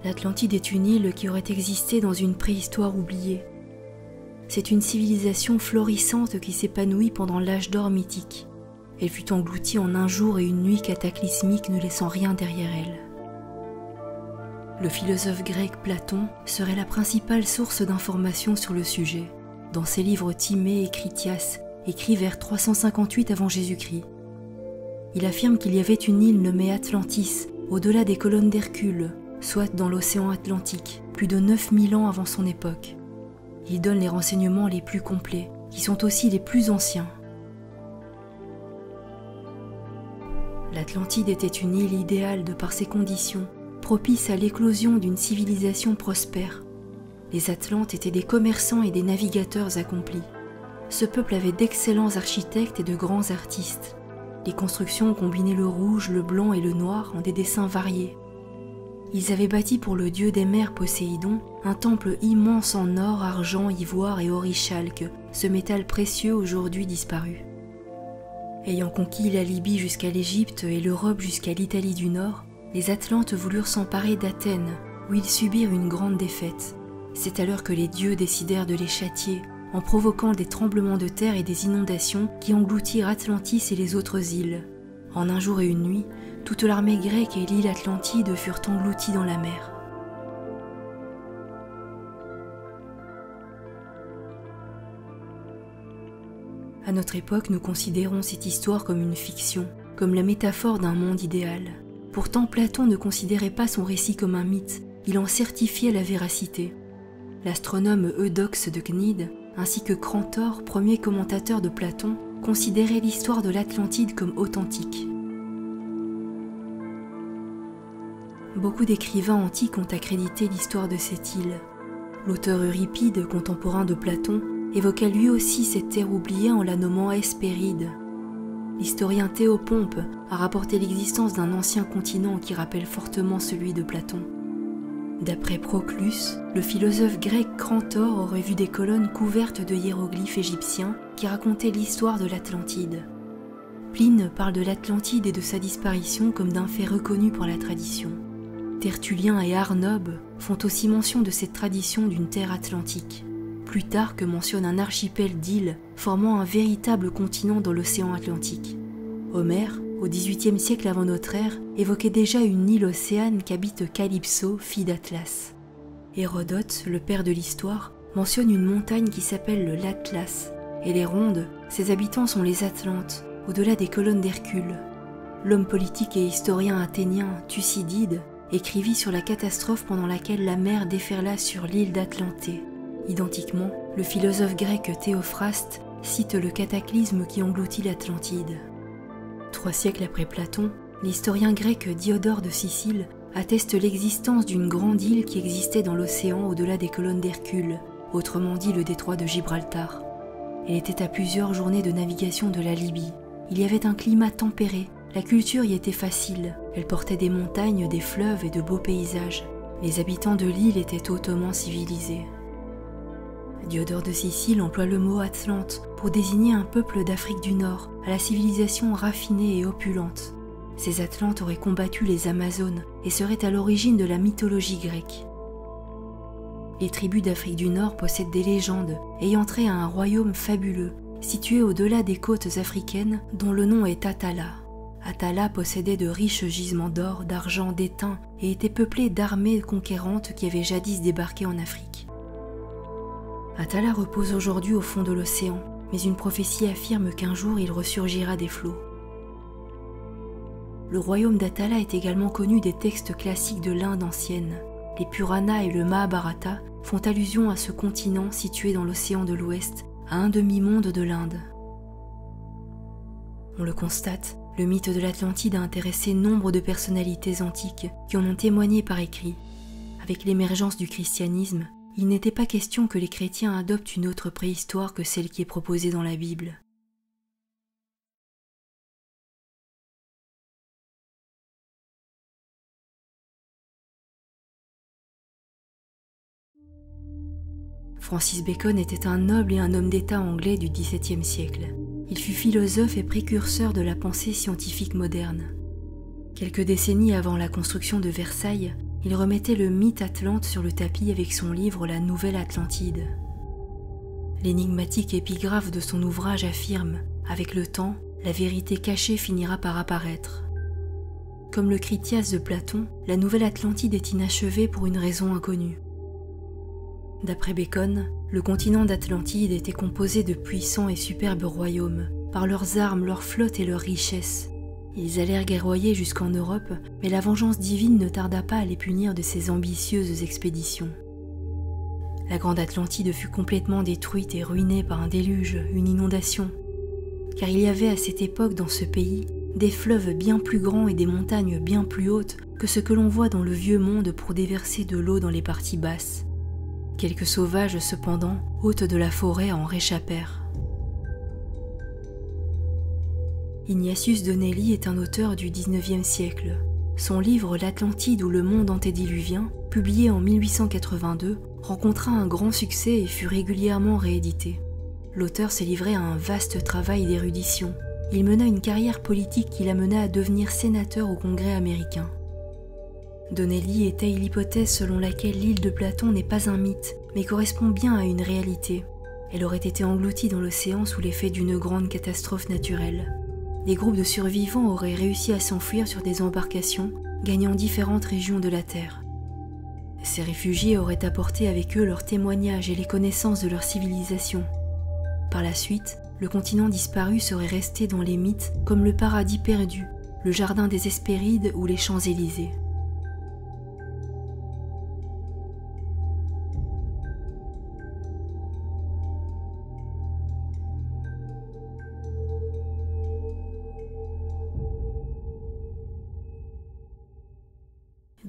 L'Atlantide est une île qui aurait existé dans une préhistoire oubliée. C'est une civilisation florissante qui s'épanouit pendant l'âge d'or mythique. Elle fut engloutie en un jour et une nuit cataclysmique ne laissant rien derrière elle. Le philosophe grec Platon serait la principale source d'informations sur le sujet, dans ses livres Timée et Critias, écrits vers 358 avant Jésus-Christ. Il affirme qu'il y avait une île nommée Atlantis, au-delà des colonnes d'Hercule, soit dans l'océan Atlantique, plus de 9000 ans avant son époque. Il donne les renseignements les plus complets, qui sont aussi les plus anciens. L'Atlantide était une île idéale de par ses conditions, propice à l'éclosion d'une civilisation prospère. Les Atlantes étaient des commerçants et des navigateurs accomplis. Ce peuple avait d'excellents architectes et de grands artistes. Les constructions combinaient le rouge, le blanc et le noir en des dessins variés. Ils avaient bâti pour le dieu des mers Poséidon un temple immense en or, argent, ivoire et orichalque, ce métal précieux aujourd'hui disparu. Ayant conquis la Libye jusqu'à l'Égypte et l'Europe jusqu'à l'Italie du Nord, les Atlantes voulurent s'emparer d'Athènes, où ils subirent une grande défaite. C'est alors que les dieux décidèrent de les châtier, en provoquant des tremblements de terre et des inondations qui engloutirent Atlantis et les autres îles. En un jour et une nuit, toute l'armée grecque et l'île Atlantide furent englouties dans la mer. À notre époque, nous considérons cette histoire comme une fiction, comme la métaphore d'un monde idéal. Pourtant, Platon ne considérait pas son récit comme un mythe, il en certifiait la véracité. L'astronome Eudoxe de Cnide, ainsi que Crantor, premier commentateur de Platon, considéraient l'histoire de l'Atlantide comme authentique. Beaucoup d'écrivains antiques ont accrédité l'histoire de cette île. L'auteur Euripide, contemporain de Platon, évoqua lui aussi cette terre oubliée en la nommant Hespéride. L'historien Théopompe a rapporté l'existence d'un ancien continent qui rappelle fortement celui de Platon. D'après Proclus, le philosophe grec Crantor aurait vu des colonnes couvertes de hiéroglyphes égyptiens qui racontaient l'histoire de l'Atlantide. Pline parle de l'Atlantide et de sa disparition comme d'un fait reconnu par la tradition. Tertullien et Arnobe font aussi mention de cette tradition d'une terre atlantique. Plutarque mentionne un archipel d'îles formant un véritable continent dans l'océan Atlantique. Homère, au XVIIIe siècle avant notre ère, évoquait déjà une île océane qu'habite Calypso, fille d'Atlas. Hérodote, le père de l'histoire, mentionne une montagne qui s'appelle l'Atlas. Elle est ronde, ses habitants sont les Atlantes, au-delà des colonnes d'Hercule. L'homme politique et historien athénien Thucydide écrivit sur la catastrophe pendant laquelle la mer déferla sur l'île d'Atlantée. Identiquement, le philosophe grec Théophraste cite le cataclysme qui engloutit l'Atlantide. 3 siècles après Platon, l'historien grec Diodore de Sicile atteste l'existence d'une grande île qui existait dans l'océan au-delà des colonnes d'Hercule, autrement dit le détroit de Gibraltar. Elle était à plusieurs journées de navigation de la Libye. Il y avait un climat tempéré, la culture y était facile, elle portait des montagnes, des fleuves et de beaux paysages. Les habitants de l'île étaient hautement civilisés. Diodore de Sicile emploie le mot Atlante pour désigner un peuple d'Afrique du Nord, à la civilisation raffinée et opulente. Ces Atlantes auraient combattu les Amazones et seraient à l'origine de la mythologie grecque. Les tribus d'Afrique du Nord possèdent des légendes ayant trait à un royaume fabuleux, situé au-delà des côtes africaines, dont le nom est Atala. Atala possédait de riches gisements d'or, d'argent, d'étain et était peuplé d'armées conquérantes qui avaient jadis débarqué en Afrique. Atala repose aujourd'hui au fond de l'océan, mais une prophétie affirme qu'un jour il ressurgira des flots. Le royaume d'Atala est également connu des textes classiques de l'Inde ancienne. Les Puranas et le Mahabharata font allusion à ce continent situé dans l'océan de l'Ouest, à un demi-monde de l'Inde. On le constate, le mythe de l'Atlantide a intéressé nombre de personnalités antiques qui en ont témoigné par écrit. Avec l'émergence du christianisme, il n'était pas question que les chrétiens adoptent une autre préhistoire que celle qui est proposée dans la Bible. Francis Bacon était un noble et un homme d'État anglais du XVIIe siècle. Il fut philosophe et précurseur de la pensée scientifique moderne. Quelques décennies avant la construction de Versailles, il remettait le mythe Atlante sur le tapis avec son livre La Nouvelle Atlantide. L'énigmatique épigraphe de son ouvrage affirme « Avec le temps, la vérité cachée finira par apparaître ». Comme le Critias de Platon, la Nouvelle Atlantide est inachevée pour une raison inconnue. D'après Bacon, le continent d'Atlantide était composé de puissants et superbes royaumes, par leurs armes, leurs flottes et leurs richesses. Ils allèrent guerroyer jusqu'en Europe, mais la vengeance divine ne tarda pas à les punir de ces ambitieuses expéditions. La Grande Atlantide fut complètement détruite et ruinée par un déluge, une inondation, car il y avait à cette époque dans ce pays des fleuves bien plus grands et des montagnes bien plus hautes que ce que l'on voit dans le vieux monde pour déverser de l'eau dans les parties basses. Quelques sauvages, cependant, hôtes de la forêt, en réchappèrent. Ignatius Donnelly est un auteur du XIXe siècle. Son livre L'Atlantide ou le monde antédiluvien, publié en 1882, rencontra un grand succès et fut régulièrement réédité. L'auteur s'est livré à un vaste travail d'érudition. Il mena une carrière politique qui l'amena à devenir sénateur au Congrès américain. Donnelly étaye l'hypothèse selon laquelle l'île de Platon n'est pas un mythe, mais correspond bien à une réalité. Elle aurait été engloutie dans l'océan sous l'effet d'une grande catastrophe naturelle. Des groupes de survivants auraient réussi à s'enfuir sur des embarcations, gagnant différentes régions de la Terre. Ces réfugiés auraient apporté avec eux leurs témoignages et les connaissances de leur civilisation. Par la suite, le continent disparu serait resté dans les mythes comme le paradis perdu, le jardin des Hespérides ou les Champs-Élysées.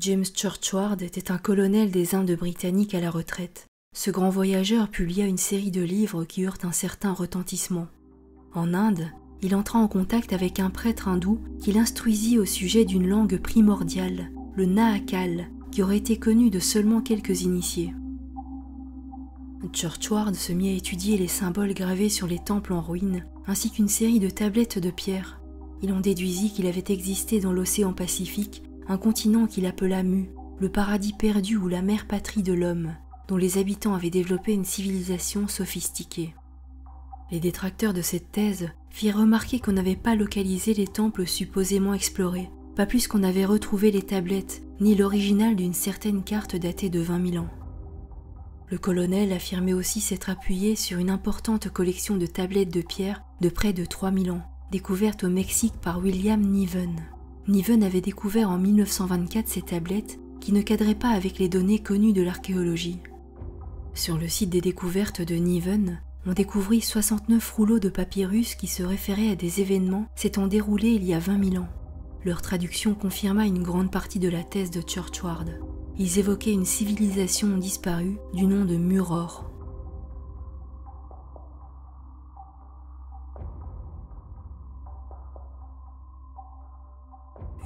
James Churchward était un colonel des Indes britanniques à la retraite. Ce grand voyageur publia une série de livres qui eurent un certain retentissement. En Inde, il entra en contact avec un prêtre hindou qui l'instruisit au sujet d'une langue primordiale, le Nahakal, qui aurait été connue de seulement quelques initiés. Churchward se mit à étudier les symboles gravés sur les temples en ruine, ainsi qu'une série de tablettes de pierre. Il en déduisit qu'il avait existé dans l'océan Pacifique un continent qu'il appela Mu, le paradis perdu ou la mère patrie de l'homme, dont les habitants avaient développé une civilisation sophistiquée. Les détracteurs de cette thèse firent remarquer qu'on n'avait pas localisé les temples supposément explorés, pas plus qu'on avait retrouvé les tablettes, ni l'original d'une certaine carte datée de 20 000 ans. Le colonel affirmait aussi s'être appuyé sur une importante collection de tablettes de pierre de près de 3000 ans, découvertes au Mexique par William Niven. Niven avait découvert en 1924 ces tablettes qui ne cadraient pas avec les données connues de l'archéologie. Sur le site des découvertes de Niven, on découvrit 69 rouleaux de papyrus qui se référaient à des événements s'étant déroulés il y a 20 000 ans. Leur traduction confirma une grande partie de la thèse de Churchward. Ils évoquaient une civilisation disparue du nom de Muror.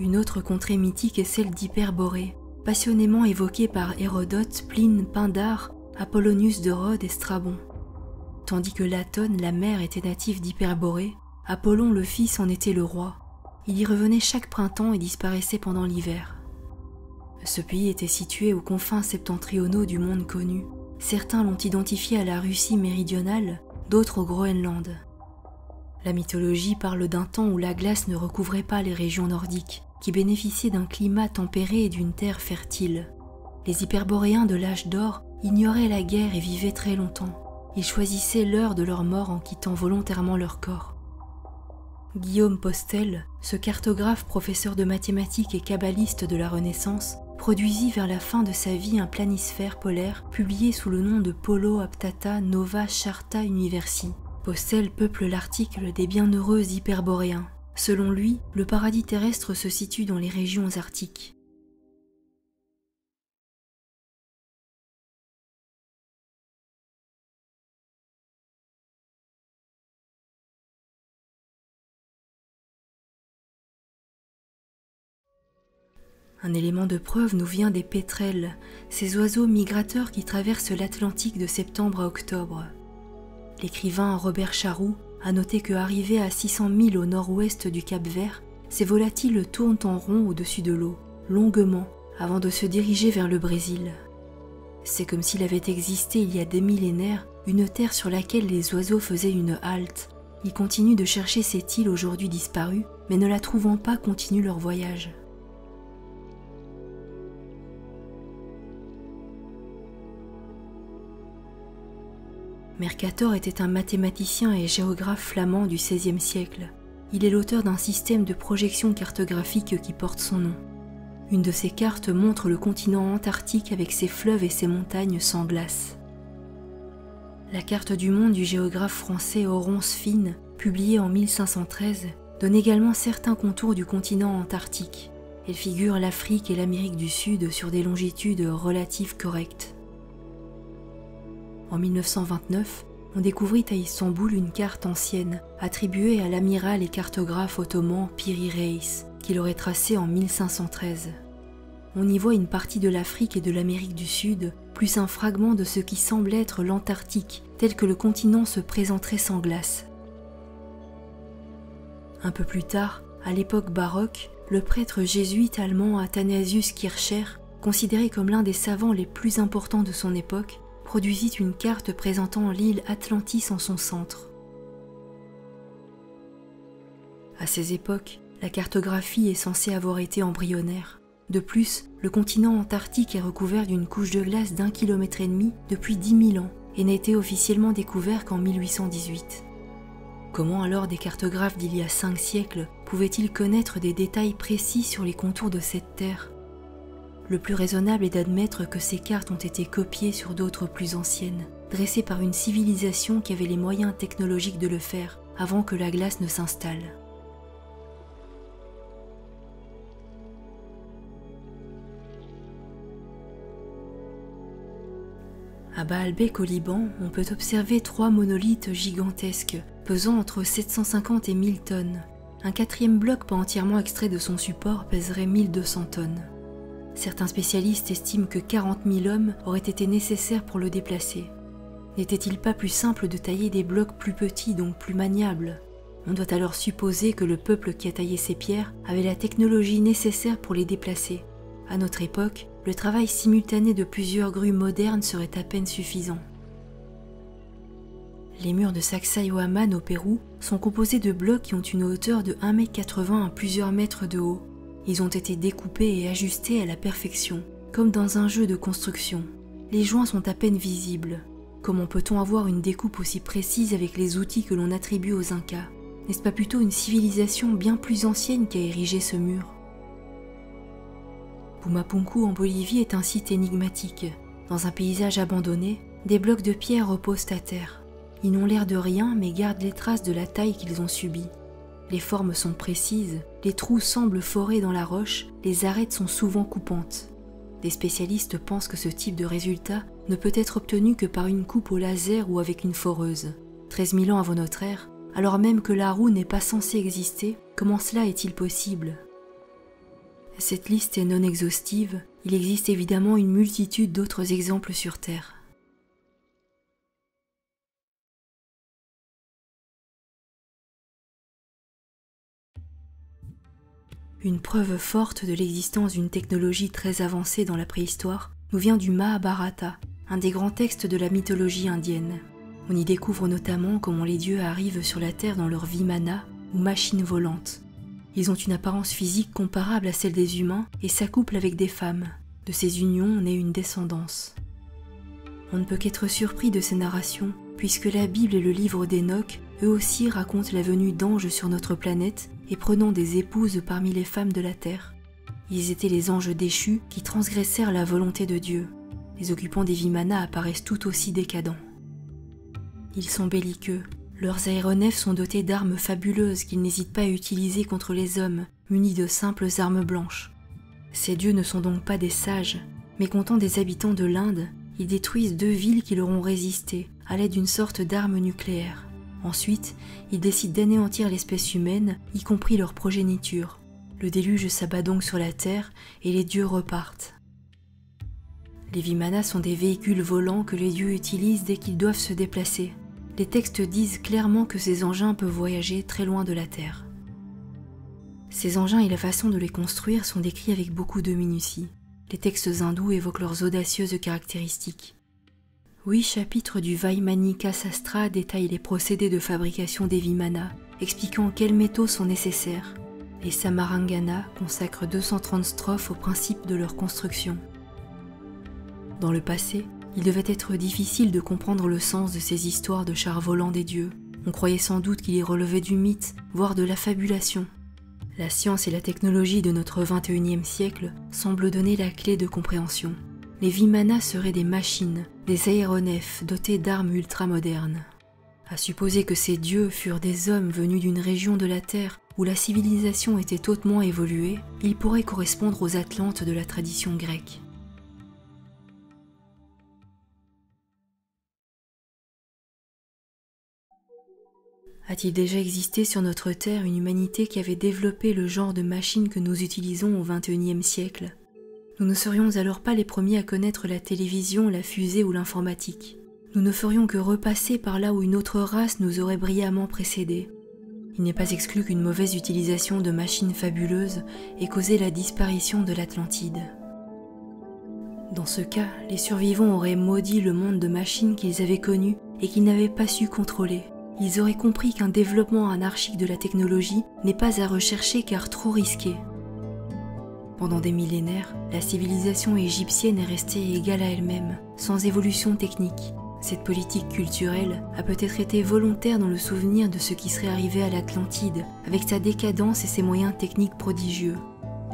Une autre contrée mythique est celle d'Hyperborée, passionnément évoquée par Hérodote, Pline, Pindare, Apollonius de Rhodes et Strabon. Tandis que Latone, la mère, était native d'Hyperborée, Apollon, le fils, en était le roi. Il y revenait chaque printemps et disparaissait pendant l'hiver. Ce pays était situé aux confins septentrionaux du monde connu. Certains l'ont identifié à la Russie méridionale, d'autres au Groenland. La mythologie parle d'un temps où la glace ne recouvrait pas les régions nordiques, qui bénéficiaient d'un climat tempéré et d'une terre fertile. Les Hyperboréens de l'âge d'or ignoraient la guerre et vivaient très longtemps. Ils choisissaient l'heure de leur mort en quittant volontairement leur corps. Guillaume Postel, ce cartographe, professeur de mathématiques et kabbaliste de la Renaissance, produisit vers la fin de sa vie un planisphère polaire publié sous le nom de Polo Aptata Nova Charta Universi. Postel peuple l'article des bienheureux hyperboréens. Selon lui, le paradis terrestre se situe dans les régions arctiques. Un élément de preuve nous vient des pétrels, ces oiseaux migrateurs qui traversent l'Atlantique de septembre à octobre. L'écrivain Robert Charroux a noté que, arrivé à 600 000 au nord-ouest du Cap-Vert, ces volatiles tournent en rond au-dessus de l'eau, longuement, avant de se diriger vers le Brésil. C'est comme s'il avait existé il y a des millénaires une terre sur laquelle les oiseaux faisaient une halte. Ils continuent de chercher cette île aujourd'hui disparue, mais ne la trouvant pas continuent leur voyage. Mercator était un mathématicien et géographe flamand du XVIe siècle. Il est l'auteur d'un système de projection cartographique qui porte son nom. Une de ces cartes montre le continent antarctique avec ses fleuves et ses montagnes sans glace. La carte du monde du géographe français Oronce Fine, publiée en 1513, donne également certains contours du continent antarctique. Elle figure l'Afrique et l'Amérique du Sud sur des longitudes relatives correctes. En 1929, on découvrit à Istanbul une carte ancienne, attribuée à l'amiral et cartographe ottoman Piri Reis, qui l'aurait tracée en 1513. On y voit une partie de l'Afrique et de l'Amérique du Sud, plus un fragment de ce qui semble être l'Antarctique, tel que le continent se présenterait sans glace. Un peu plus tard, à l'époque baroque, le prêtre jésuite allemand Athanasius Kircher, considéré comme l'un des savants les plus importants de son époque, produisit une carte présentant l'île Atlantis en son centre. À ces époques, la cartographie est censée avoir été embryonnaire. De plus, le continent antarctique est recouvert d'une couche de glace d'1,5 km depuis 10 000 ans et n'a été officiellement découvert qu'en 1818. Comment alors des cartographes d'il y a 5 siècles pouvaient-ils connaître des détails précis sur les contours de cette terre ? Le plus raisonnable est d'admettre que ces cartes ont été copiées sur d'autres plus anciennes, dressées par une civilisation qui avait les moyens technologiques de le faire avant que la glace ne s'installe. À Baalbek au Liban, on peut observer 3 monolithes gigantesques, pesant entre 750 et 1000 tonnes. Un 4e bloc pas entièrement extrait de son support pèserait 1200 tonnes. Certains spécialistes estiment que 40 000 hommes auraient été nécessaires pour le déplacer. N'était-il pas plus simple de tailler des blocs plus petits, donc plus maniables ? On doit alors supposer que le peuple qui a taillé ces pierres avait la technologie nécessaire pour les déplacer. À notre époque, le travail simultané de plusieurs grues modernes serait à peine suffisant. Les murs de Sacsayhuaman au Pérou sont composés de blocs qui ont une hauteur de 1,80 m à plusieurs mètres de haut. Ils ont été découpés et ajustés à la perfection, comme dans un jeu de construction. Les joints sont à peine visibles. Comment peut-on avoir une découpe aussi précise avec les outils que l'on attribue aux Incas ? N'est-ce pas plutôt une civilisation bien plus ancienne qui a érigé ce mur ? Pumapunku en Bolivie est un site énigmatique. Dans un paysage abandonné, des blocs de pierre reposent à terre. Ils n'ont l'air de rien mais gardent les traces de la taille qu'ils ont subie. Les formes sont précises, les trous semblent forés dans la roche, les arêtes sont souvent coupantes. Des spécialistes pensent que ce type de résultat ne peut être obtenu que par une coupe au laser ou avec une foreuse. 13 000 ans avant notre ère, alors même que la roue n'est pas censée exister, comment cela est-il possible ? Cette liste est non exhaustive, il existe évidemment une multitude d'autres exemples sur Terre. Une preuve forte de l'existence d'une technologie très avancée dans la préhistoire nous vient du Mahabharata, un des grands textes de la mythologie indienne. On y découvre notamment comment les dieux arrivent sur la terre dans leur vimana, ou machines volantes. Ils ont une apparence physique comparable à celle des humains et s'accouplent avec des femmes. De ces unions naît une descendance. On ne peut qu'être surpris de ces narrations, puisque la Bible et le livre d'Enoch, eux aussi racontent la venue d'anges sur notre planète et prenant des épouses parmi les femmes de la terre. Ils étaient les anges déchus qui transgressèrent la volonté de Dieu. Les occupants des Vimana apparaissent tout aussi décadents. Ils sont belliqueux. Leurs aéronefs sont dotés d'armes fabuleuses qu'ils n'hésitent pas à utiliser contre les hommes, munis de simples armes blanches. Ces dieux ne sont donc pas des sages, mécontents des habitants de l'Inde, ils détruisent 2 villes qui leur ont résisté, à l'aide d'une sorte d'arme nucléaire. Ensuite, ils décident d'anéantir l'espèce humaine, y compris leur progéniture. Le déluge s'abat donc sur la terre et les dieux repartent. Les Vimanas sont des véhicules volants que les dieux utilisent dès qu'ils doivent se déplacer. Les textes disent clairement que ces engins peuvent voyager très loin de la Terre. Ces engins et la façon de les construire sont décrits avec beaucoup de minutie. les textes hindous évoquent leurs audacieuses caractéristiques. 8 chapitres du Vaimanika Sastra détaillent les procédés de fabrication des Vimana, expliquant quels métaux sont nécessaires. Les Samarangana consacrent 230 strophes au principe de leur construction. Dans le passé, il devait être difficile de comprendre le sens de ces histoires de chars volants des dieux. On croyait sans doute qu'il y relevait du mythe, voire de la fabulation. La science et la technologie de notre XXIe siècle semblent donner la clé de compréhension. Les Vimana seraient des machines, des aéronefs dotés d'armes ultramodernes. À supposer que ces dieux furent des hommes venus d'une région de la Terre où la civilisation était hautement évoluée, ils pourraient correspondre aux Atlantes de la tradition grecque. A-t-il déjà existé sur notre Terre une humanité qui avait développé le genre de machines que nous utilisons au XXIe siècle ? Nous ne serions alors pas les premiers à connaître la télévision, la fusée ou l'informatique. Nous ne ferions que repasser par là où une autre race nous aurait brillamment précédés. Il n'est pas exclu qu'une mauvaise utilisation de machines fabuleuses ait causé la disparition de l'Atlantide. Dans ce cas, les survivants auraient maudit le monde de machines qu'ils avaient connu et qu'ils n'avaient pas su contrôler. Ils auraient compris qu'un développement anarchique de la technologie n'est pas à rechercher car trop risqué. Pendant des millénaires, la civilisation égyptienne est restée égale à elle-même, sans évolution technique. Cette politique culturelle a peut-être été volontaire dans le souvenir de ce qui serait arrivé à l'Atlantide, avec sa décadence et ses moyens techniques prodigieux.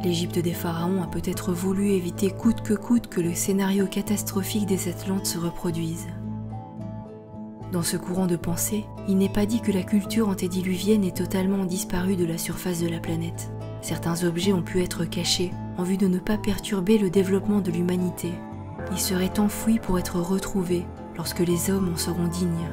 L'Égypte des pharaons a peut-être voulu éviter coûte que le scénario catastrophique des Atlantes se reproduise. Dans ce courant de pensée, il n'est pas dit que la culture antédiluvienne ait totalement disparu de la surface de la planète. Certains objets ont pu être cachés en vue de ne pas perturber le développement de l'humanité. Ils seraient enfouis pour être retrouvés lorsque les hommes en seront dignes.